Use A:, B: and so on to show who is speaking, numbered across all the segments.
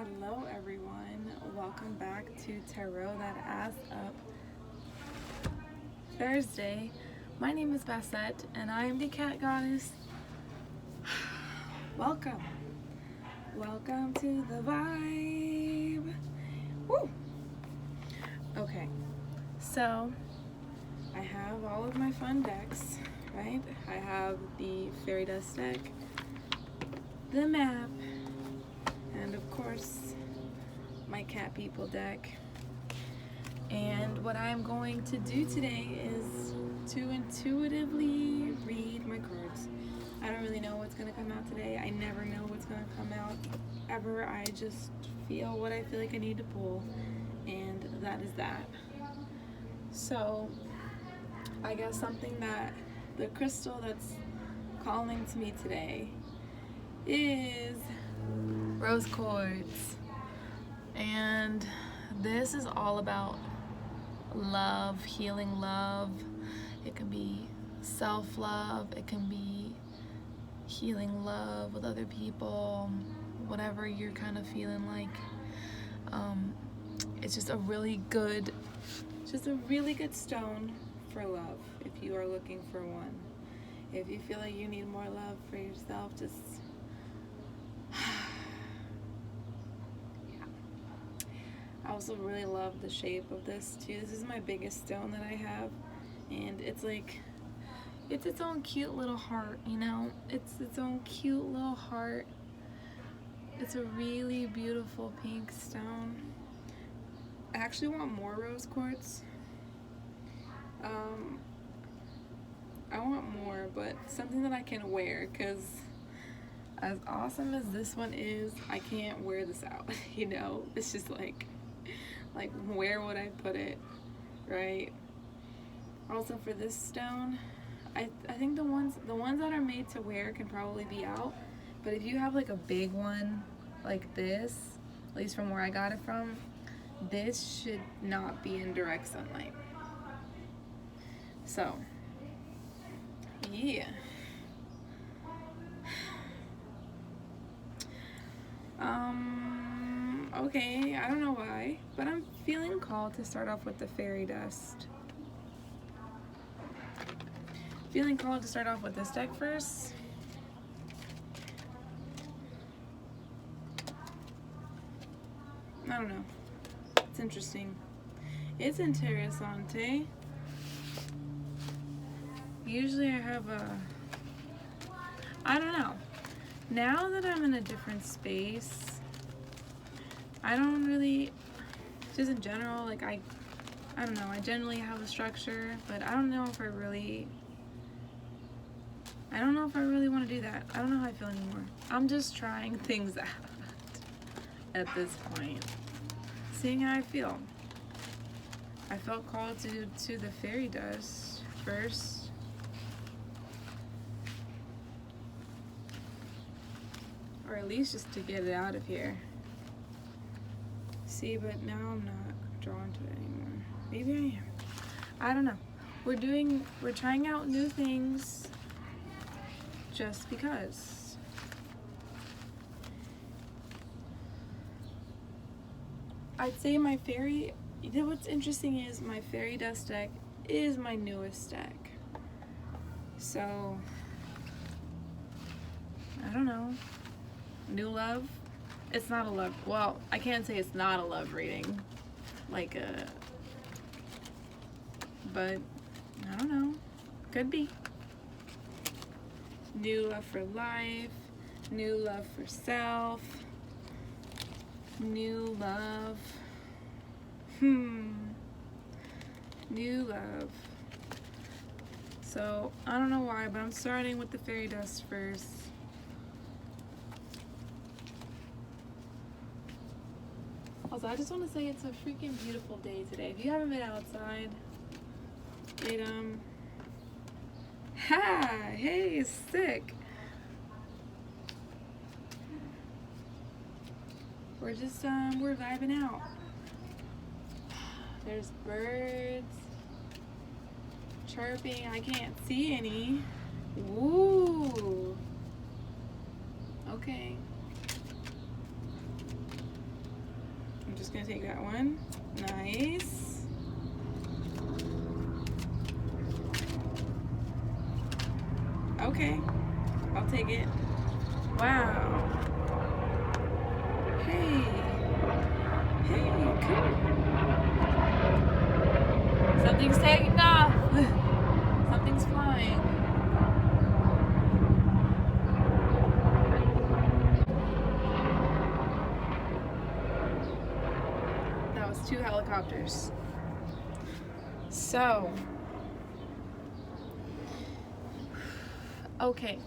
A: Hello everyone, welcome back to Tarot That Ass Up Thursday. My name is Bastet and I am the cat goddess. Welcome. Welcome to the vibe. Woo! Okay, so I have all of my fun decks, right? I have the fairy dust deck, the map, and of course my cat people deck. And what I'm going to do today is to intuitively read my cards. I don't really know what's going to come out today. I never know what's going to come out ever. I just feel what I feel like I need to pull, and that is that. So I guess something that the crystal that's calling to me today is rose quartz. And this is all about love, healing love. It can be self-love, it can be healing love with other people, whatever you're kind of feeling like. It's just a really good stone for love if you are looking for one. If you feel like you need more love for yourself, just I also really love the shape of this too. This is my biggest stone that I have, and it's like, it's its own cute little heart, you know? It's its own cute little heart. It's a really beautiful pink stone. I actually want more rose quartz. I want more, but something that I can wear, because as awesome as this one is, I can't wear this out, you know? It's just like where would I put it, right? Also for this stone, I think the ones that are made to wear can probably be out, but if you have like a big one like this, at least from where I got it from, this should not be in direct sunlight. So yeah. Okay, I don't know why, but I'm feeling called to start off with the fairy dust. Feeling called to start off with this deck first. I don't know. It's interesting. It's interessante. Usually I have I don't know. Now that I'm in a different space, I don't really, just in general, like I don't know, I generally have a structure, but I don't know if I really want to do that. I don't know how I feel anymore. I'm just trying things out at this point, seeing how I feel. I felt called to the fairy dust first. Or at least just to get it out of here. See, but now I'm not drawn to it anymore. Maybe I am. I don't know. We're trying out new things just because. I'd say what's interesting is my fairy dust deck is my newest deck. So, I don't know. New love? It's not a love, well, I can't say it's not a love reading, but I don't know, could be. New love for life, new love for self, new love, new love. So, I don't know why, but I'm starting with the fairy dust first. Also, I just want to say it's a freaking beautiful day today. If you haven't been outside, hey, sick. We're just, we're vibing out. There's birds chirping. I can't see any. Ooh. Okay. just gonna take that one. Nice. Okay, I'll take it. Wow. Hey. Hey, cool. Something's taking off. Something's flying. That was 2 helicopters. So, okay.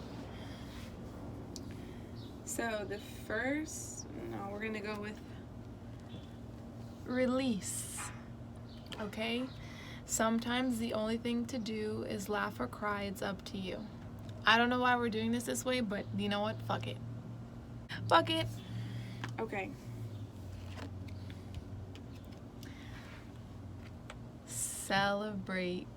A: So the first, no, we're gonna go with release. Okay? Sometimes the only thing to do is laugh or cry. It's up to you. I don't know why we're doing this way, but you know what? Fuck it. Fuck it. Okay. Celebrate.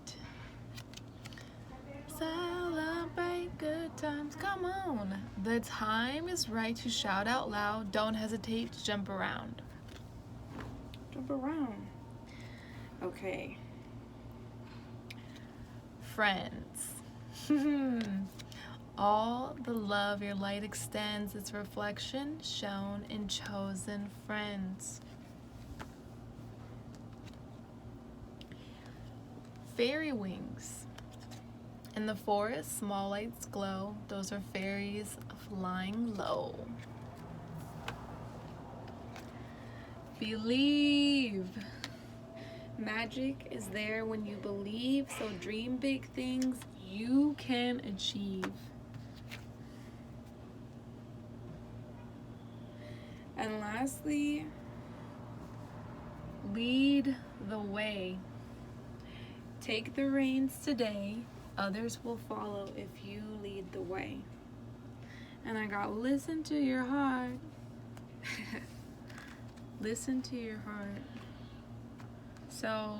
A: Celebrate good times. Come on. The time is right to shout out loud. Don't hesitate to jump around. Jump around. Okay. Friends. All the love your light extends, its reflection shown in chosen friends. Fairy wings. In the forest, small lights glow. Those are fairies flying low. Believe. Magic is there when you believe, so dream big things you can achieve. And lastly, lead the way. Take the reins today, others will follow if you lead the way. And I got listen to your heart. Listen to your heart. So,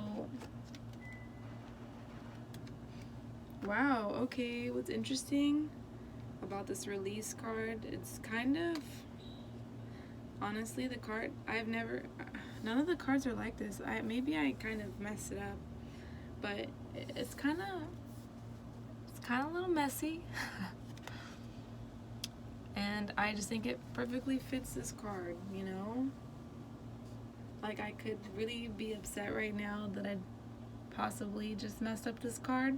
A: wow, okay, what's interesting about this release card, it's kind of, honestly, the card, none of the cards are like this. Maybe I kind of messed it up, but it's kind of a little messy. And I just think it perfectly fits this card, you know? Like, I could really be upset right now that I possibly just messed up this card.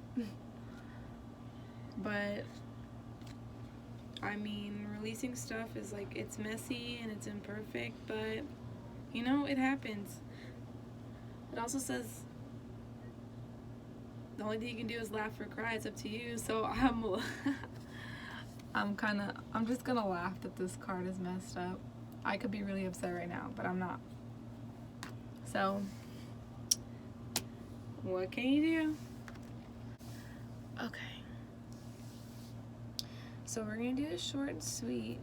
A: But, I mean, releasing stuff is like, it's messy and it's imperfect, but, you know, it happens. It also says, the only thing you can do is laugh or cry. It's up to you. So I'm just gonna laugh that this card is messed up. I could be really upset right now, but I'm not. So, what can you do? Okay. So we're gonna do it short and sweet.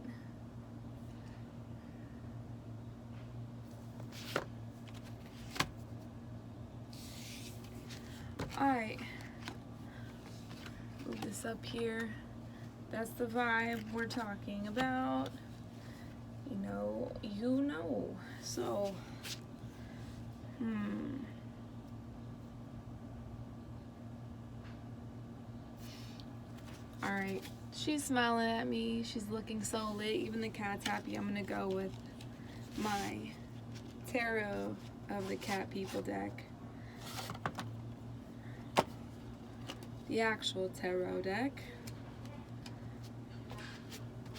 A: Alright. Move this up here. That's the vibe we're talking about. You know. So, Alright, she's smiling at me. She's looking so lit. Even the cat's happy. I'm gonna go with my Tarot of the Cat People deck. The actual tarot deck.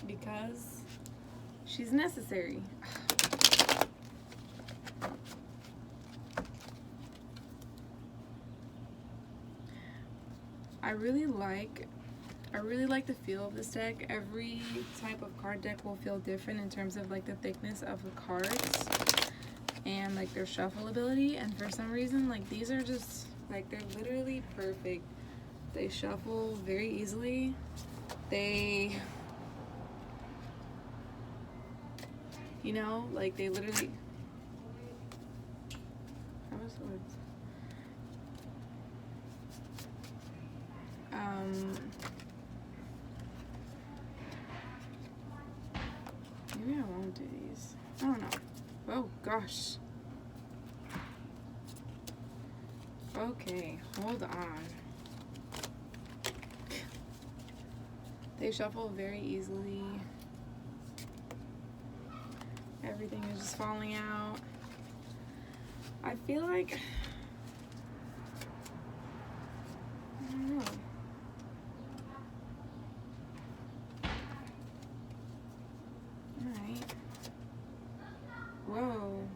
A: Because she's necessary. I really like the feel of this deck. Every type of card deck will feel different in terms of like the thickness of the cards and like their shuffle ability, and for some reason like these are just like, they're literally perfect. They shuffle very easily. They, you know, like they literally, maybe I won't do these. I don't know. Oh gosh. Okay, hold on. They shuffle very easily. Everything is just falling out. I feel like, I don't know. Alright. Whoa.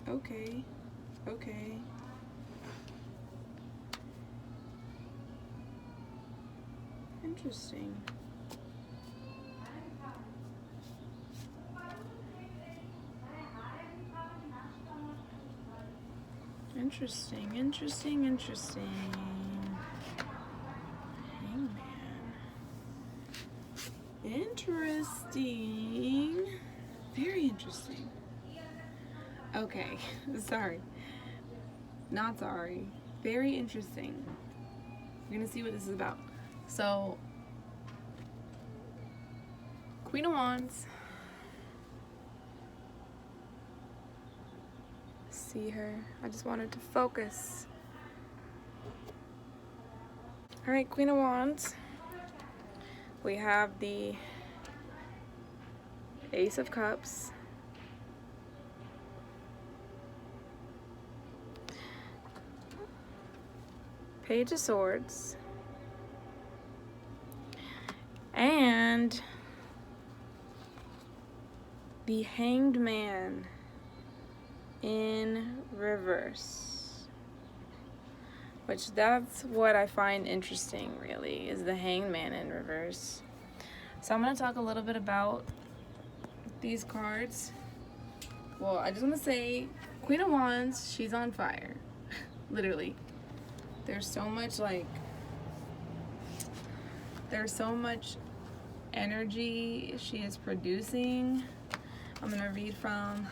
A: Okay. Okay. Interesting. Interesting. Hangman. Interesting. Very interesting. Okay, sorry. Not sorry. Very interesting. We're gonna see what this is about. So, Queen of Wands. See her. I just wanted to focus. Alright, Queen of Wands. We have the Ace of Cups. Page of Swords. And the Hanged Man in reverse. Which that's what I find interesting, really, is the Hanged Man in reverse. So I'm going to talk a little bit about these cards. Well, I just want to say, Queen of Wands, she's on fire. Literally. There's so much, there's so much energy she is producing. I'm going to read from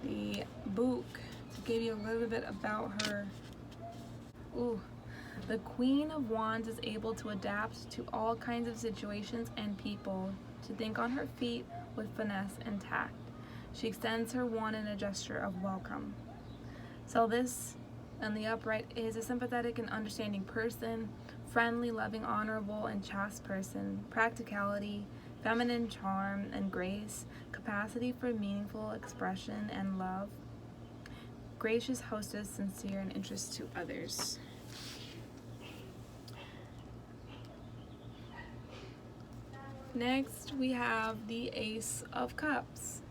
A: the book to give you a little bit about her. Ooh. The Queen of Wands is able to adapt to all kinds of situations and people, to think on her feet with finesse and tact. She extends her wand in a gesture of welcome. So this, and the upright, is a sympathetic and understanding person, friendly, loving, honorable, and chaste person, practicality, feminine charm and grace, capacity for meaningful expression and love, gracious hostess, sincere, and interest to others. Next, we have the Ace of Cups.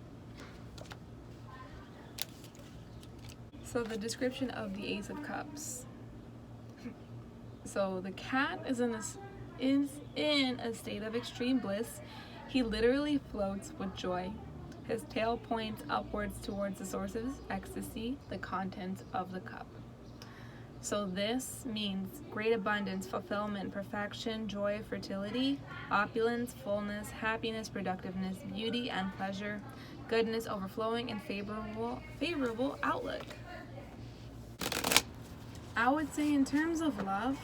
A: So the description of the Ace of Cups. So the cat is in a state of extreme bliss. He literally floats with joy. His tail points upwards towards the source of his ecstasy, the contents of the cup. So this means great abundance, fulfillment, perfection, joy, fertility, opulence, fullness, happiness, productiveness, beauty and pleasure, goodness, overflowing, and favorable outlook. I would say in terms of love,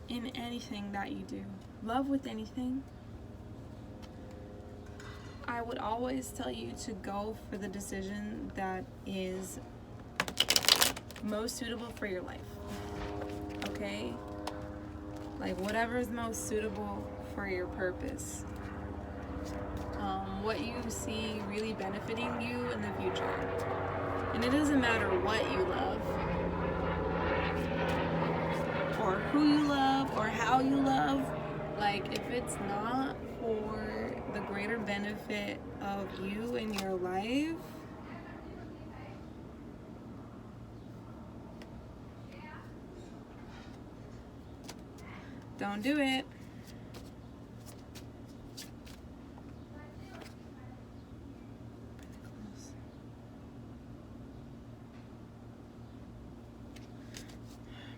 A: in anything that you do, love with anything, I would always tell you to go for the decision that is most suitable for your life. Okay? Like whatever is most suitable for your purpose. What you see really benefiting you in the future. And it doesn't matter what you love, or who you love, or how you love. Like, if it's not for the greater benefit of you and your life, don't do it.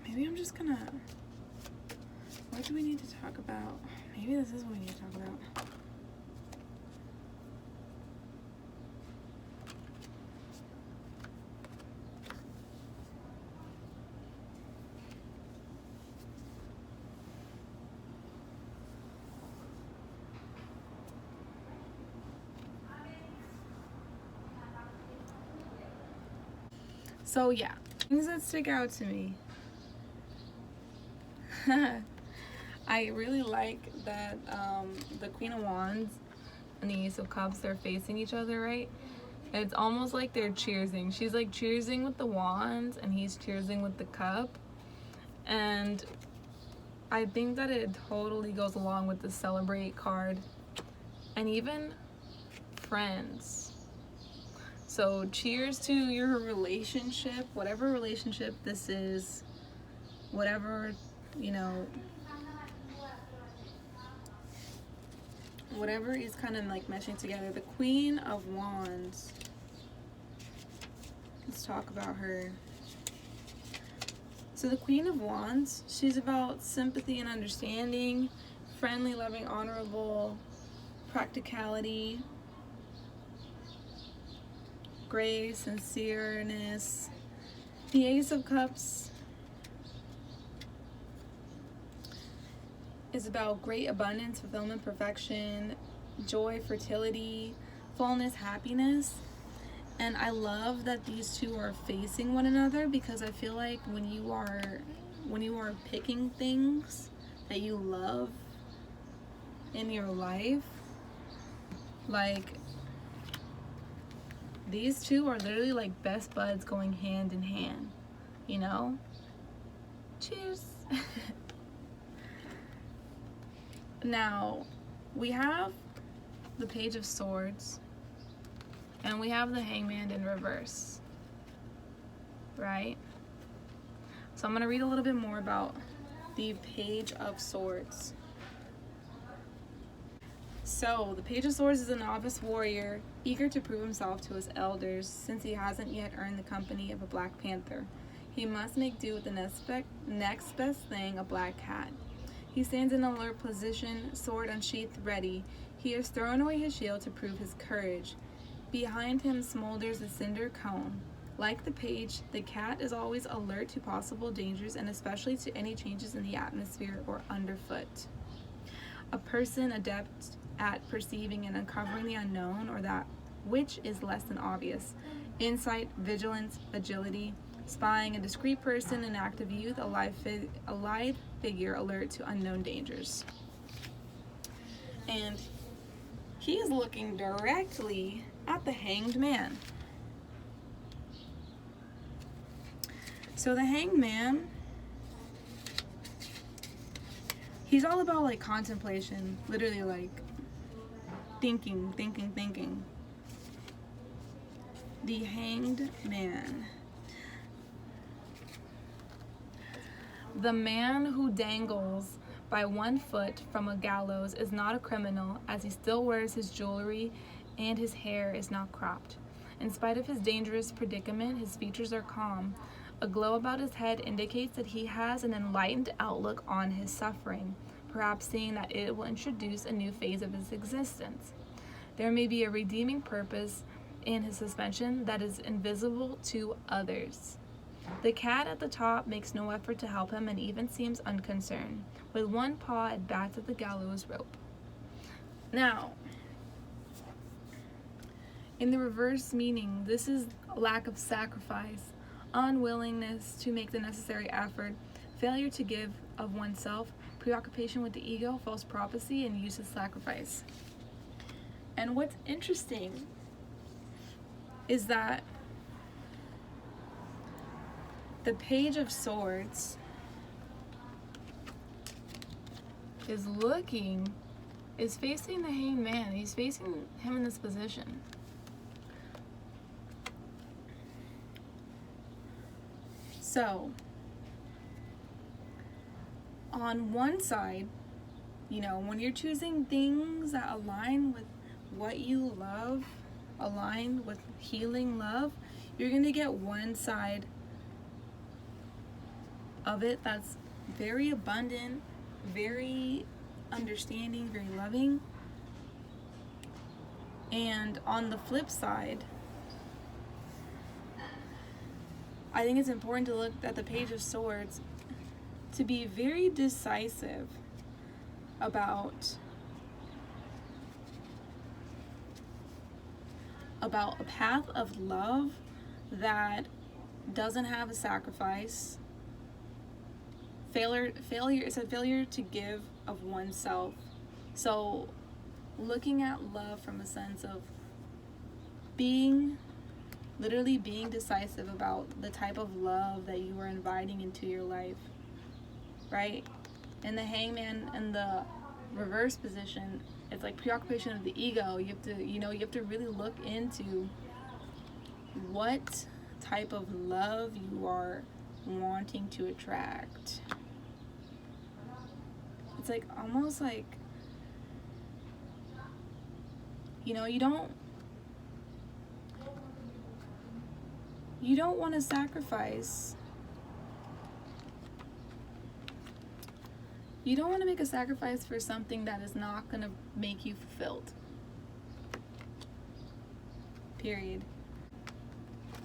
A: Maybe I'm just gonna, what do we need to talk about? Maybe this is what we need to talk about. So yeah, things that stick out to me. I really like that the Queen of Wands and the Ace of Cups, they're facing each other, right? It's almost like they're cheersing. She's like cheersing with the wands and he's cheersing with the cup. And I think that it totally goes along with the celebrate card. And even friends. So cheers to your relationship, whatever relationship this is, whatever, you know, whatever is kind of like meshing together. The Queen of Wands. Let's talk about her. So the Queen of Wands, she's about sympathy and understanding, friendly, loving, honorable, practicality, grace, sincereness. The Ace of Cups is about great abundance, fulfillment, perfection, joy, fertility, fullness, happiness. And I love that these two are facing one another, because I feel like when you are picking things that you love in your life, like these two are literally like best buds going hand in hand, you know? Cheers. Now, we have the Page of Swords and we have the Hangman in reverse, right? So I'm going to read a little bit more about the Page of Swords. So, the Page of Swords is a novice warrior, eager to prove himself to his elders, since he hasn't yet earned the company of a Black Panther. He must make do with the next best thing, a black cat. He stands in an alert position, sword unsheathed, ready. He has thrown away his shield to prove his courage. Behind him smolders a cinder cone. Like the page, the cat is always alert to possible dangers and especially to any changes in the atmosphere or underfoot. A person adept at perceiving and uncovering the unknown or that which is less than obvious. Insight, vigilance, agility. Spying, a discreet person, an active youth, a lithe figure alert to unknown dangers. And he is looking directly at the Hanged Man. So the Hanged Man, he's all about like contemplation, literally like thinking. The Hanged Man. The man who dangles by one foot from a gallows is not a criminal, as he still wears his jewelry and his hair is not cropped. In spite of his dangerous predicament, his features are calm. A glow about his head indicates that he has an enlightened outlook on his suffering, perhaps seeing that it will introduce a new phase of his existence. There may be a redeeming purpose in his suspension that is invisible to others. The cat at the top makes no effort to help him and even seems unconcerned. With one paw, it bats at the gallows rope. Now, in the reverse meaning, this is lack of sacrifice, unwillingness to make the necessary effort, failure to give of oneself, preoccupation with the ego, false prophecy, and use of sacrifice. And what's interesting is that the Page of Swords is facing the Hanged Man. He's facing him in this position. So, on one side, you know, when you're choosing things that align with what you love, align with healing love, you're going to get one side of it that's very abundant, very understanding, very loving. And on the flip side, I think it's important to look at the Page of Swords to be very decisive about a path of love that doesn't have a sacrifice. Failure, it's a failure to give of oneself. So looking at love from a sense of literally being decisive about the type of love that you are inviting into your life, right? And the hangman and the reverse position, it's like preoccupation of the ego. You have to really look into what type of love you are wanting to attract. It's like almost like, you don't want to sacrifice. You don't want to make a sacrifice for something that is not going to make you fulfilled. Period.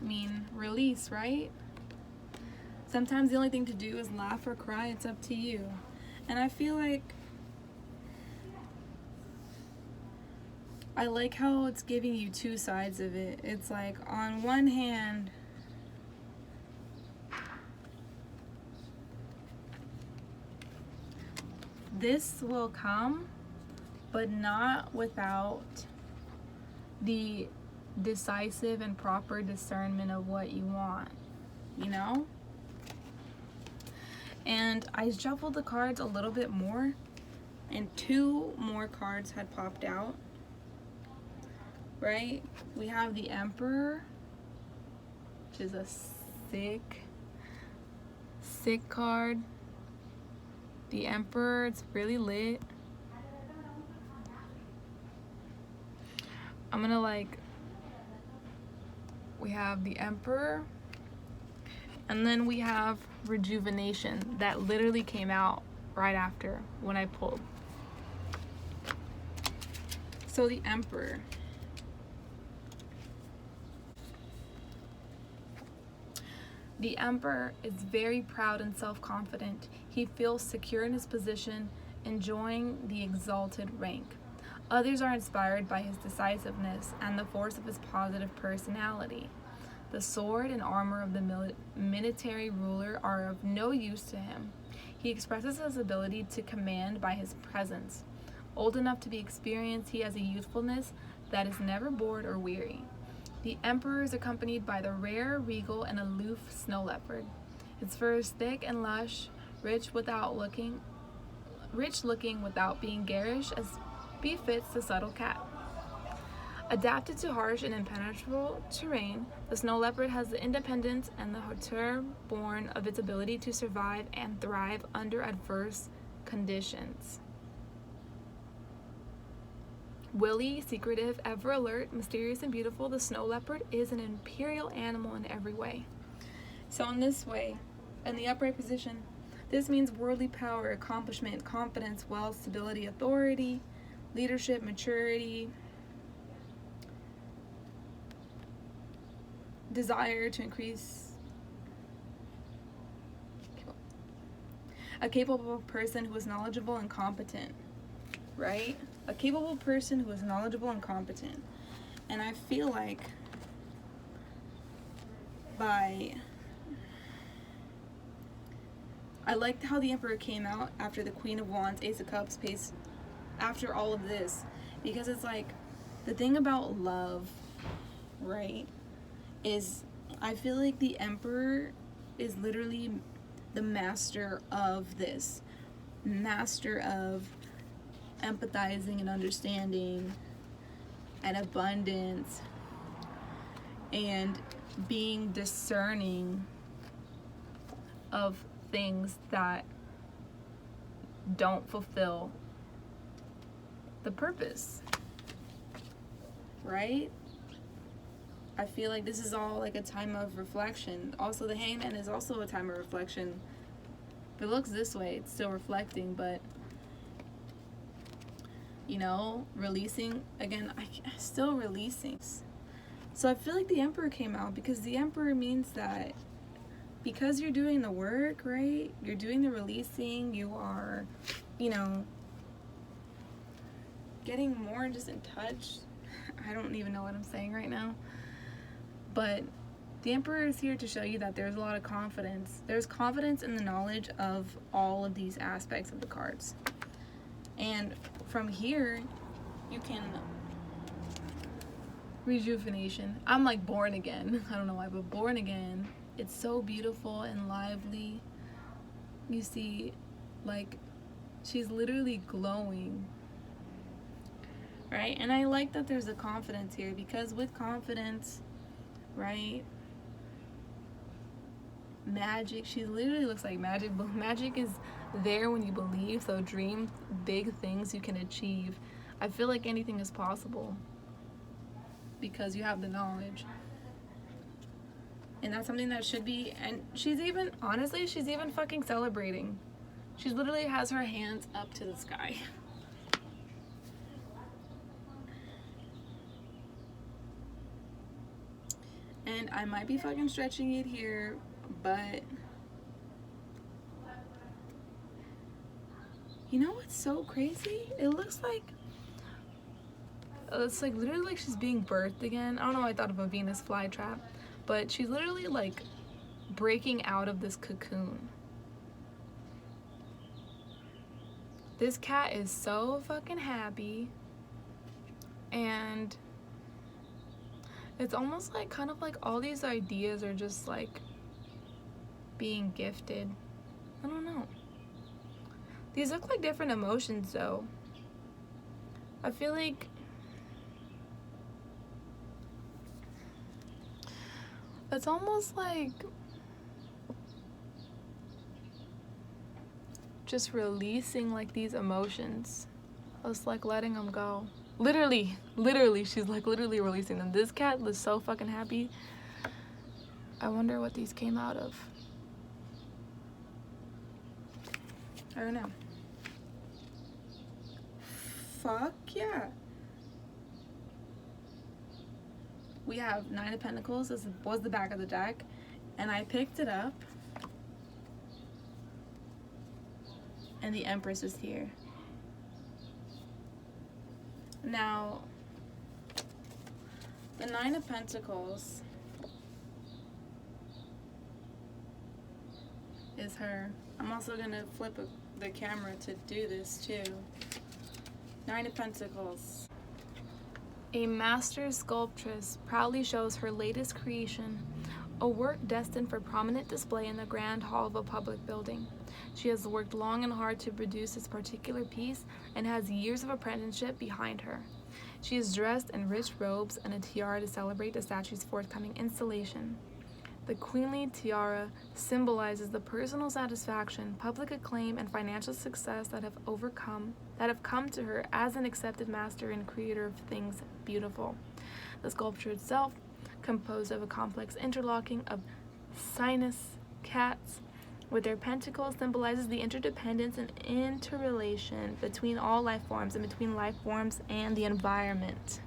A: I mean, release, right? Sometimes the only thing to do is laugh or cry. It's up to you. And I feel like I like how it's giving you two sides of it. It's like, on one hand, this will come, but not without the decisive and proper discernment of what you want, you know? And I shuffled the cards a little bit more, and two more cards had popped out, right? We have the Emperor, which is a sick card. The Emperor, it's really lit. We have the Emperor, and then we have Rejuvenation that literally came out right after when I pulled. So the Emperor. The Emperor is very proud and self-confident. He feels secure in his position, enjoying the exalted rank. Others are inspired by his decisiveness and the force of his positive personality. The sword and armor of the military ruler are of no use to him. He expresses his ability to command by his presence. Old enough to be experienced, he has a youthfulness that is never bored or weary. The Emperor is accompanied by the rare, regal, and aloof snow leopard. Its fur is thick and lush, rich looking without being garish, as befits the subtle cat. Adapted to harsh and impenetrable terrain, the snow leopard has the independence and the hauteur born of its ability to survive and thrive under adverse conditions. Willy, secretive, ever alert, mysterious, and beautiful, the snow leopard is an imperial animal in every way. So in this way, in the upright position, this means worldly power, accomplishment, confidence, wealth, stability, authority, leadership, maturity, desire to increase, a capable person who is knowledgeable and competent, right? A capable person who is knowledgeable and competent. And I feel like I liked how the Emperor came out after the Queen of Wands, Ace of Cups, after all of this, because it's like, the thing about love, right, is I feel like the Emperor is literally the master of this, master of empathizing and understanding and abundance and being discerning of things that don't fulfill the purpose, right? I feel like this is all like a time of reflection. Also, the Hangman is also a time of reflection. If it looks this way, it's still reflecting, but releasing, again, I'm still releasing. So I feel like the Emperor came out because the Emperor means that because you're doing the work, right? You're doing the releasing, you are, getting more just in touch. I don't even know what I'm saying right now. But The Emperor is here to show you that there's a lot of confidence. There's confidence in the knowledge of all of these aspects of the cards. And from here, you can... Rejuvenation. I'm like born again. I don't know why, but born again. It's so beautiful and lively. You see, like, she's literally glowing. Right? And I like that there's a confidence here, because with confidence, right, magic, she literally looks like magic, but magic is there when you believe. So dream big things you can achieve. I feel like anything is possible because you have the knowledge, and that's something that should be. And she's even, honestly, she's even fucking celebrating. She literally has her hands up to the sky. And I might be fucking stretching it here, but you know what's so crazy? It looks like, it's like literally like she's being birthed again. I don't know why I thought of a Venus flytrap, but she's literally like breaking out of this cocoon. This cat is so fucking happy, and it's almost like kind of like all these ideas are just like being gifted. I don't know. These look like different emotions though. I feel like it's almost like just releasing like these emotions. It's like letting them go. Literally, she's like literally releasing them. This cat was so fucking happy. I wonder what these came out of. I don't know. Fuck yeah. We have 9 of Pentacles. This was the back of the deck, and I picked it up, and the Empress is here. Now, the 9 of Pentacles is her. I'm also gonna flip the camera to do this too. 9 of Pentacles. A master sculptress proudly shows her latest creation, a work destined for prominent display in the grand hall of a public building. She has worked long and hard to produce this particular piece and has years of apprenticeship behind her. She is dressed in rich robes and a tiara to celebrate the statue's forthcoming installation. The queenly tiara symbolizes the personal satisfaction, public acclaim, and financial success that have come to her as an accepted master and creator of things beautiful. The sculpture itself, composed of a complex interlocking of sinus cats with their pentacles, symbolizes the interdependence and interrelation between all life forms and between life forms and the environment.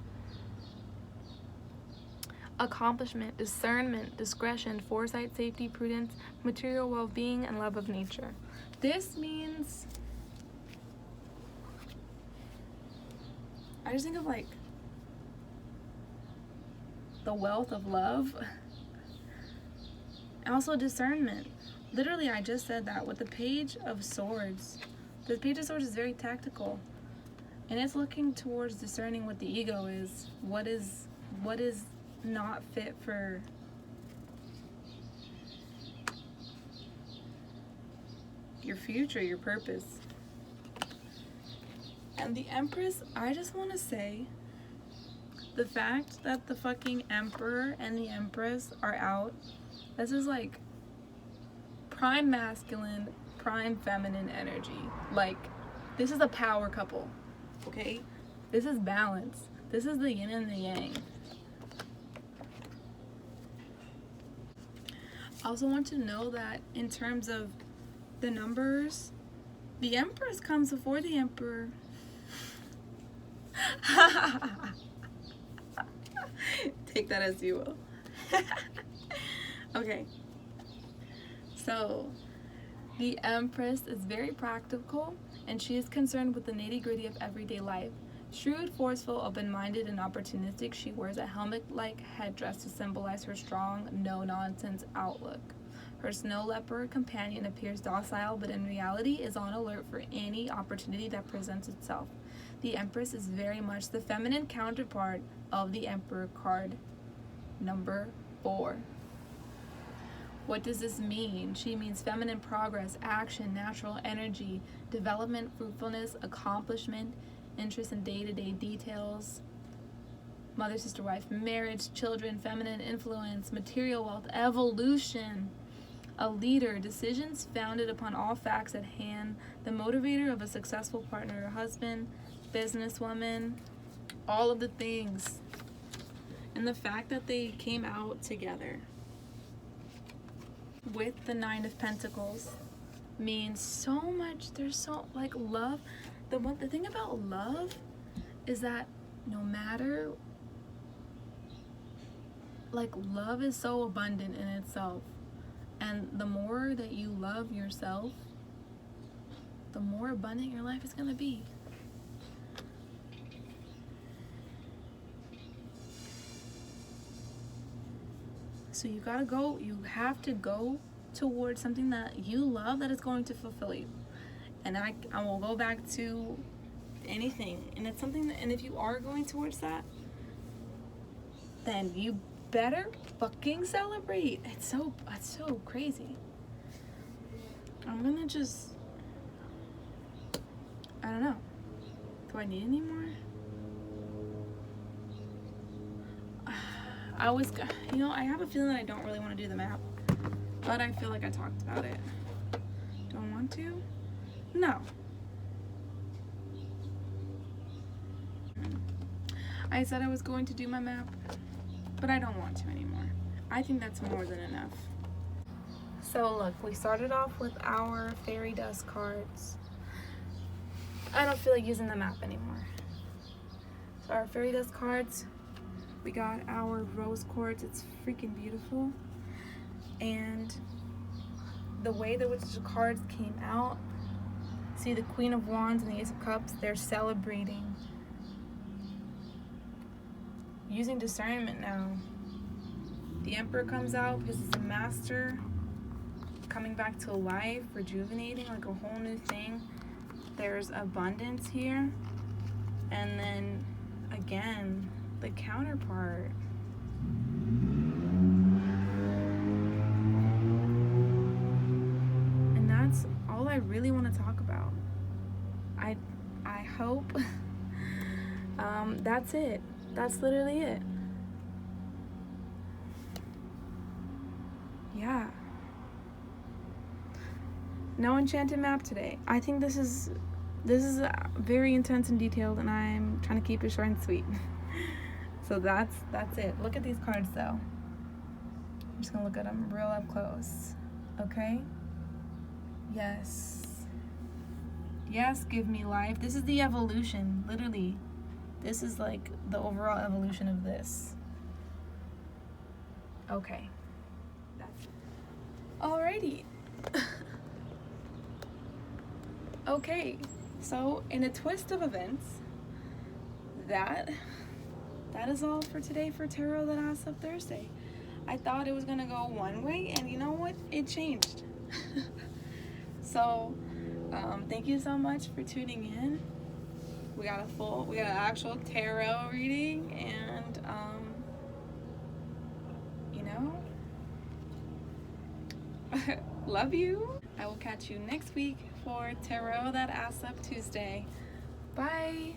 A: Accomplishment, discernment, discretion, foresight, safety, prudence, material well-being, and love of nature. This means, I just think of like the wealth of love, and also discernment. Literally, I just said that with the Page of Swords. The Page of Swords is very tactical, and it's looking towards discerning what the ego is. What is not fit for your future, your purpose. And the Empress, I just want to say, the fact that the fucking Emperor and the Empress are out, this is like prime masculine, prime feminine energy. Like, this is a power couple, okay? This is balance. This is the yin and the yang. I also want to know that in terms of the numbers, the Empress comes before the Emperor. Take that as you will. Okay. So, the Empress is very practical, and she is concerned with the nitty-gritty of everyday life. Shrewd, forceful, open-minded, and opportunistic, she wears a helmet-like headdress to symbolize her strong, no-nonsense outlook. Her snow leopard companion appears docile, but in reality is on alert for any opportunity that presents itself. The Empress is very much the feminine counterpart of the Emperor card number 4. What does this mean? She means feminine progress, action, natural energy, development, fruitfulness, accomplishment, interest in day-to-day details, mother, sister, wife, marriage, children, feminine influence, material wealth, evolution, a leader, decisions founded upon all facts at hand, the motivator of a successful partner or husband, businesswoman, all of the things. And the fact that they came out together with the 9 of Pentacles means so much. There's so, like, love. The thing about love is that no matter, like, love is so abundant in itself. And the more that you love yourself, the more abundant your life is going to be. So you have to go towards something that you love that is going to fulfill you. And I will go back to anything. And it's something that, and if you are going towards that, then you better fucking celebrate. It's so crazy. I'm gonna just, I don't know. Do I need any more? I have a feeling that I don't really want to do the map, but I feel like I talked about it. Don't want to? No. I said I was going to do my map, but I don't want to anymore. I think that's more than enough. So look, we started off with our fairy dust cards. I don't feel like using the map anymore. So our fairy dust cards, we got our rose quartz. It's freaking beautiful. And the way that which the cards came out, see the Queen of Wands and the Ace of Cups, they're celebrating. Using discernment now. The Emperor comes out because it's a master, coming back to life, rejuvenating, like a whole new thing. There's abundance here. And then, again, the counterpart. And that's all I really want to talk about. I hope that's it. That's literally it. Yeah. No enchanted map today. I think this is very intense and detailed, and I'm trying to keep it short and sweet. So that's it. Look at these cards though. I'm just gonna look at them real up close. Okay? Yes. Yes, give me life. This is the evolution, literally. This is like the overall evolution of this. Okay. That's it. Alrighty. Okay. So, in a twist of events, that is all for today for Tarot That Ass Up Thursday. I thought it was gonna go one way, and you know what? It changed. So, thank you so much for tuning in. We got an actual tarot reading, and love you. I will catch you next week for Tarot That Ass Up Tuesday. Bye.